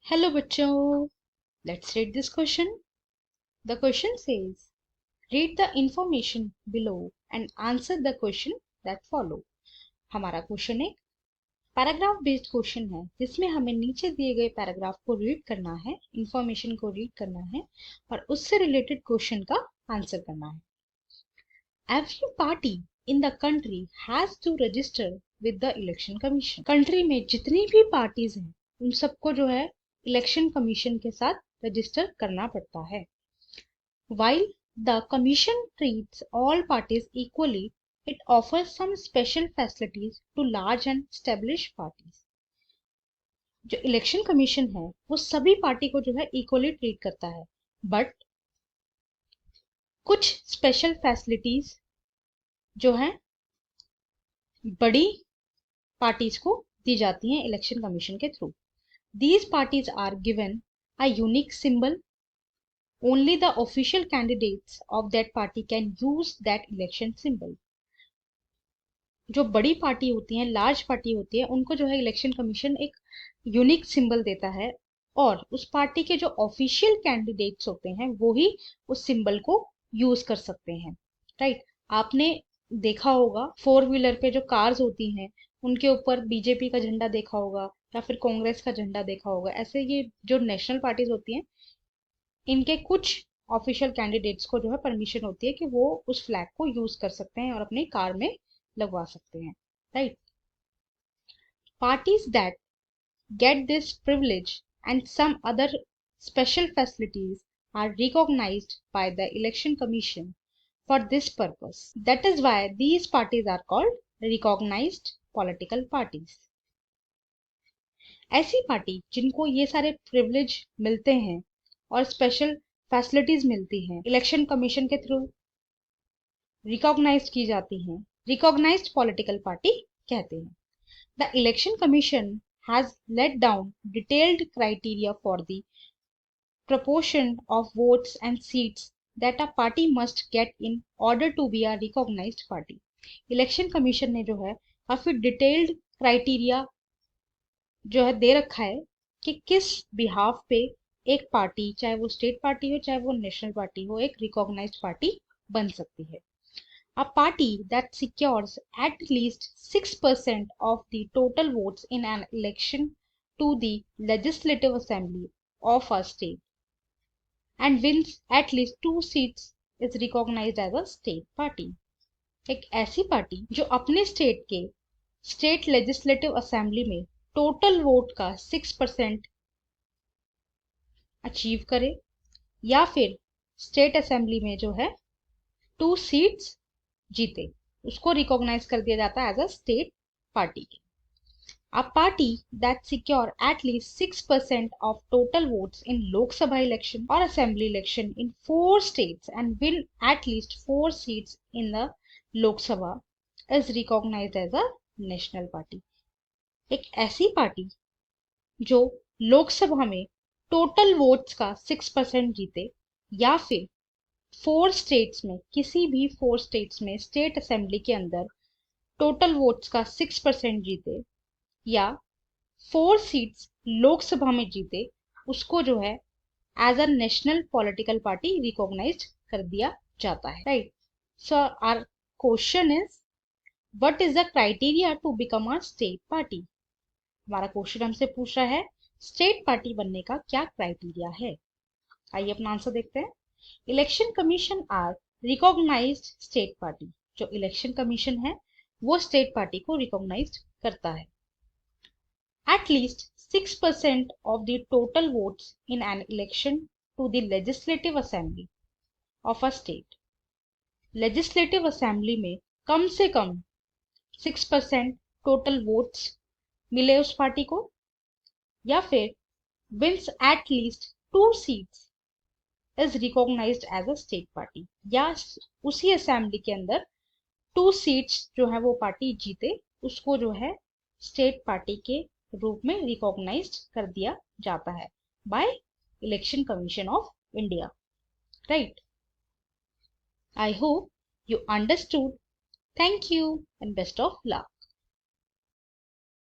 Hello बच्चों, let's read this question. The question says read the information below and answer the question that follow. हमारा question एक paragraph based question है जिसमें हमें नीचे दिए गए पैराग्राफ को रीड करना है, इंफॉर्मेशन को रीड करना है और उससे रिलेटेड क्वेश्चन का आंसर करना है. Every party in the country has to register with the election commission. Country में जितनी भी पार्टीज हैं उन सबको जो है इलेक्शन कमीशन के साथ रजिस्टर करना पड़ता है. While the commission treats all parties equally, it offers some special facilities to large and established parties. जो इलेक्शन कमीशन है वो सभी पार्टी को जो है इक्वली ट्रीट करता है, बट कुछ स्पेशल फैसिलिटीज जो है बड़ी पार्टीज को दी जाती हैं इलेक्शन कमीशन के through. These parties are given a unique symbol. Only the official candidates of that party can use that election symbol. जो बड़ी पार्टी होती है, लार्ज पार्टी होती है, उनको जो है इलेक्शन कमीशन एक यूनिक सिंबल देता है और उस पार्टी के जो ऑफिशियल कैंडिडेट्स होते हैं वो ही उस सिंबल को यूज कर सकते हैं. राइट. आपने देखा होगा 4 व्हीलर पे जो कार्स होती हैं उनके ऊपर बीजेपी का झंडा देखा होगा या फिर कांग्रेस का झंडा देखा होगा. ऐसे ये जो नेशनल पार्टीज होती हैं इनके कुछ ऑफिशियल कैंडिडेट्स को जो है परमिशन होती है कि वो उस फ्लैग को यूज कर सकते हैं और अपनी कार में लगवा सकते हैं. Right. Parties that get this privilege and some other special facilities are recognized by the election commission for this purpose. That is why these parties are called recognized political parties. ऐसी party जिनको ये सारे privilege मिलते हैं और special facilities मिलती हैं election commission के थ्रू रिकॉग्नाइज की जाती हैं, रिकॉग्नाइज्ड पॉलिटिकल पार्टी कहते हैं. The election commission has laid down detailed criteria for the proportion of votes and seats that a party must get in order to be a recognized party. Election commission ने जो है काफी detailed criteria जो है दे रखा है कि किस बिहाफ पे एक पार्टी, चाहे वो स्टेट पार्टी हो चाहे वो नेशनल पार्टी हो, एक रिकॉग्नाइज्ड पार्टी बन सकती है. A party that secures at least 6% of the total votes in an election to the legislative assembly of a state and wins at least 2 seats is recognized as a state party. एक ऐसी party जो अपने state के state legislative assembly में total vote का 6% achieve करे या फिर स्टेट असेंबली में जो है 2 सीट्स जीते, उसको रिकॉग्नाइज कर दिया जाता है as a state party. A party that secure at least 6% of total votes in Lok Sabha election or assembly election in 4 states and win at least 4 seats in the Lok Sabha is recognized as a national party. एक ऐसी party जो लोकसभा में total votes का 6% जीते या फिर 4 states में, किसी भी 4 स्टेट्स में स्टेट असेंबली के अंदर टोटल वोट्स का 6% जीते या 4 सीट्स लोकसभा में जीते, उसको जो है as a national political party recognise कर दिया जाता है. Right. So our question is what is the criteria to become a state party. हमारा क्वेश्चन हमसे पूछ रहा है स्टेट पार्टी बनने का क्या क्राइटेरिया है. आइए अपना आंसर देखते हैं. Election commission are recognised state party. जो इलेक्शन कमीशन है वो स्टेट पार्टी को रिकॉग्नाइज करता है. At least 6% of the total votes in an election to the legislative assembly of a state. Legislative assembly में कम से कम 6% टोटल वोट्स मिले उस पार्टी को या फिर wins at least 2 seats is recognized as a state party. या उसी असेंबली के अंदर 2 सीट्स जो है वो पार्टी जीते, उसको जो है स्टेट पार्टी के रूप में रिकॉग्नाइज्ड कर दिया जाता है by election commission of India. Right. I hope you understood. Thank you and best of luck.